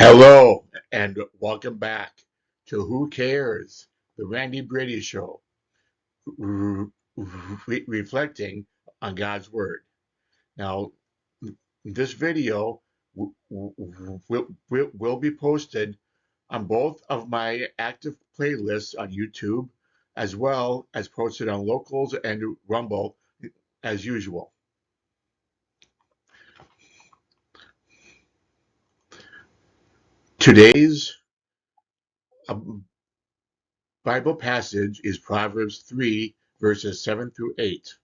Hello and welcome back to Who Cares? The Randy Brady Show, reflecting on God's Word. Now, this video will be posted on both of my active playlists on YouTube, as well as posted on Locals and Rumble as usual. Today's Bible passage is Proverbs 3, verses 7 through 8.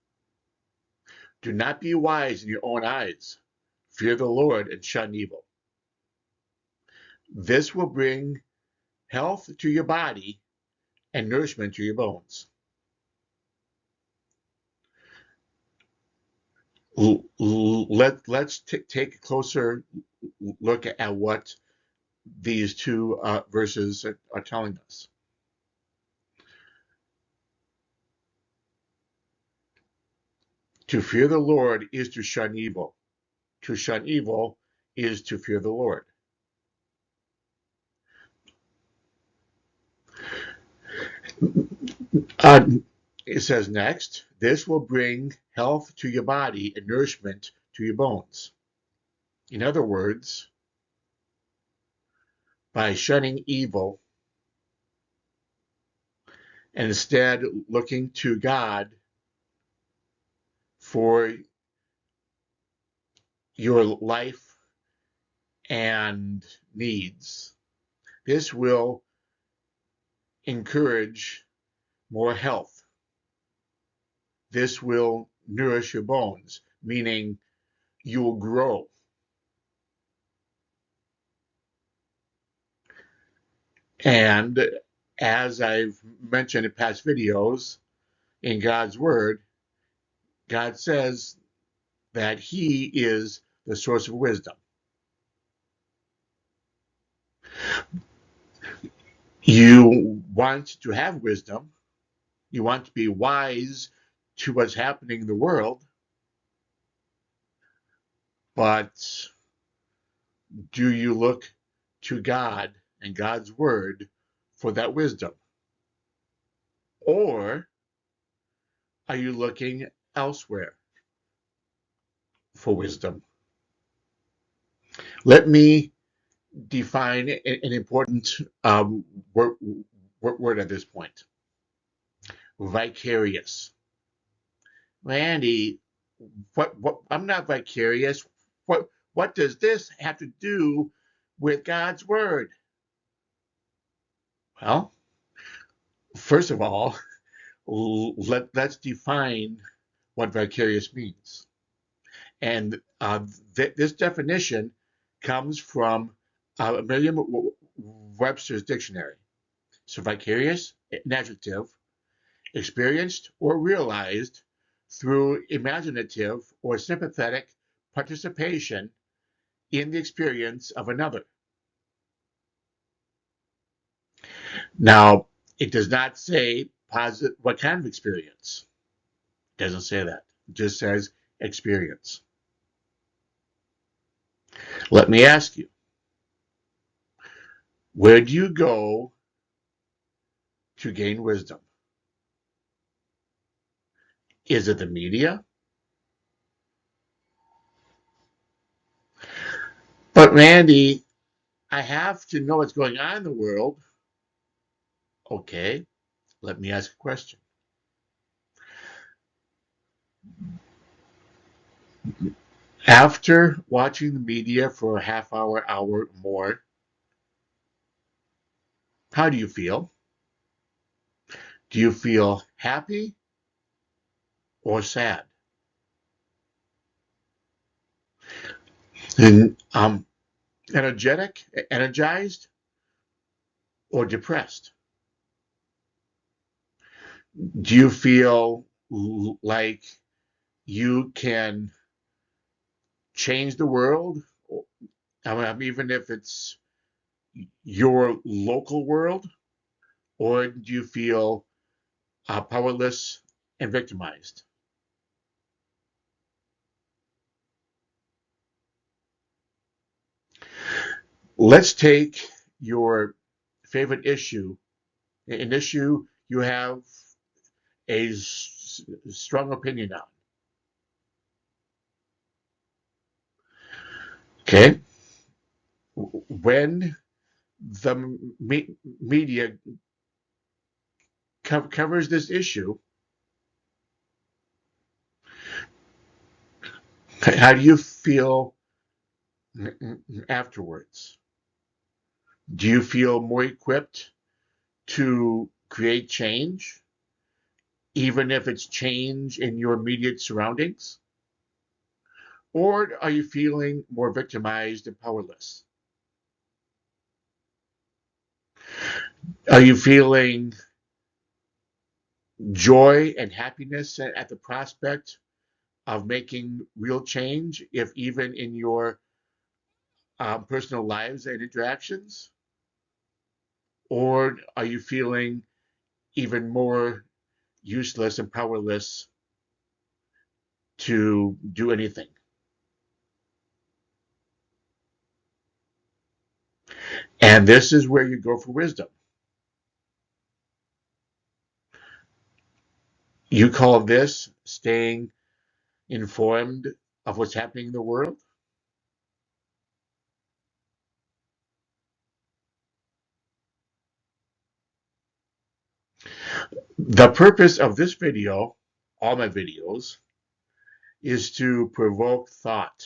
Do not be wise in your own eyes. Fear the Lord and shun evil. This will bring health to your body and nourishment to your bones. Let's take a closer look at what these two verses are telling us. To fear the Lord is to shun evil. To shun evil is to fear the Lord. It says next, this will bring health to your body and nourishment to your bones. In other words, by shunning evil and instead looking to God for your life and needs, this will encourage more health. This will nourish your bones, meaning you will grow. And as I've mentioned in past videos, in God's Word, God says that He is the source of wisdom. You want to have wisdom, you want to be wise to what's happening in the world, but do you look to God and God's Word for that wisdom? Or are you looking elsewhere for wisdom? Let me define an important word at this point. Vicarious. Randy, what I'm not vicarious. What does this have to do with God's Word? Well, first of all, let's define what vicarious means. And this definition comes from Merriam-Webster's dictionary. So vicarious, an adjective, experienced or realized through imaginative or sympathetic participation in the experience of another. Now, it does not say what kind of experience. It doesn't say that. It just says experience. Let me ask you, where do you go to gain wisdom? Is it the media? But Randy, I have to know what's going on in the world. Okay, let me ask a question. After watching the media for a half hour or more, how do you feel? Do you feel happy or sad? And energetic, energized, or depressed? Do you feel like you can change the world? Even if it's your local world? Or do you feel powerless and victimized? Let's take your favorite issue, an issue you have a strong opinion on. Okay? When the media covers this issue, how do you feel afterwards? Do you feel more equipped to create change, even if it's change in your immediate surroundings? Or are you feeling more victimized and powerless? Are you feeling joy and happiness at the prospect of making real change, if even in your personal lives and interactions? Or are you feeling even more useless and powerless to do anything? And this is where you go for wisdom. You call this staying informed of what's happening in the world? The purpose of this video, all my videos, is to provoke thought.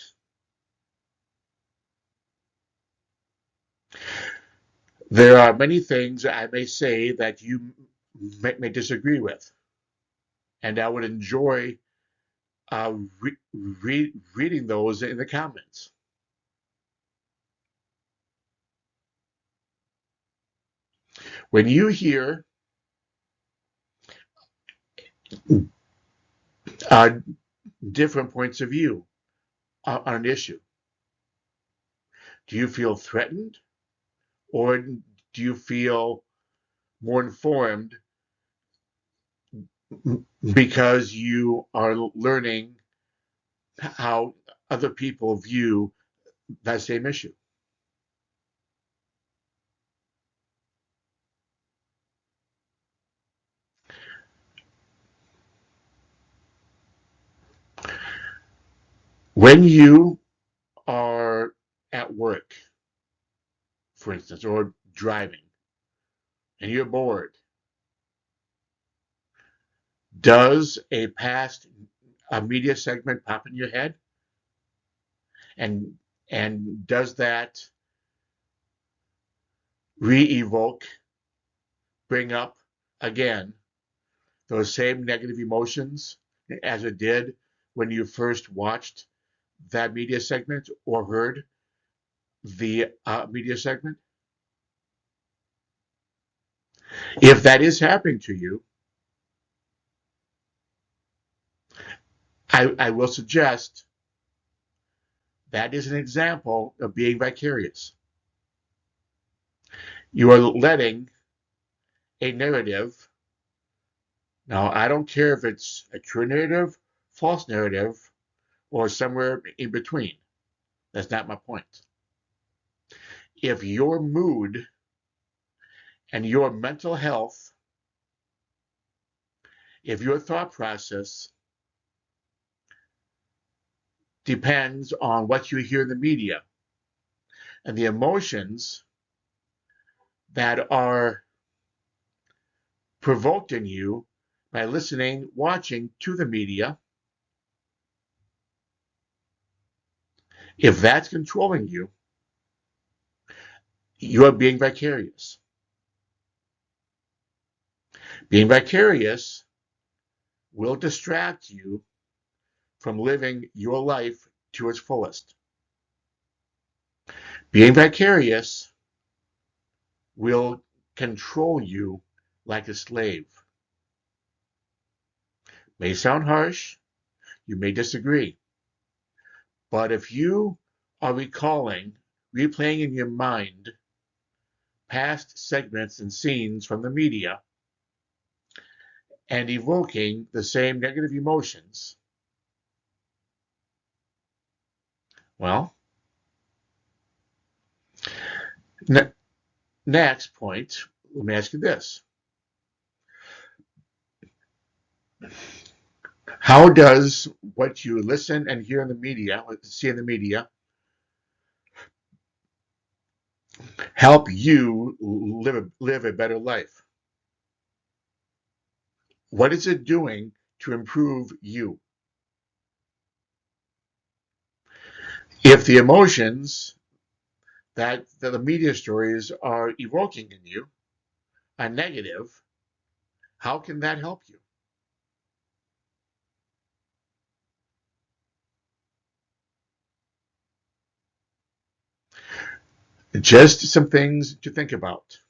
There are many things I may say that you may disagree with, and I would enjoy reading those in the comments. When you hear uh, different points of view on an issue, do you feel threatened, or do you feel more informed because you are learning how other people view that same issue? When you are at work, for instance, or driving, and you're bored, does a media segment pop in your head? And does that re-evoke, bring up again those same negative emotions as it did when you first watched that media segment or heard the media segment? If that is happening to you, I will suggest that is an example of being vicarious. You are letting a narrative, now I don't care if it's a true narrative, false narrative, or somewhere in between. That's not my point. If your mood and your mental health, if your thought process depends on what you hear in the media and the emotions that are provoked in you by listening, watching to the media, if that's controlling you, you're being vicarious. Being vicarious will distract you from living your life to its fullest. Being vicarious will control you like a slave. May sound harsh, you may disagree, but if you are replaying in your mind past segments and scenes from the media and evoking the same negative emotions, well, Next point, let me ask you this. How does what you listen and hear in the media, see in the media, help you live a better life? What is it doing to improve you? If the emotions that the media stories are evoking in you are negative, how can that help you? Just some things to think about.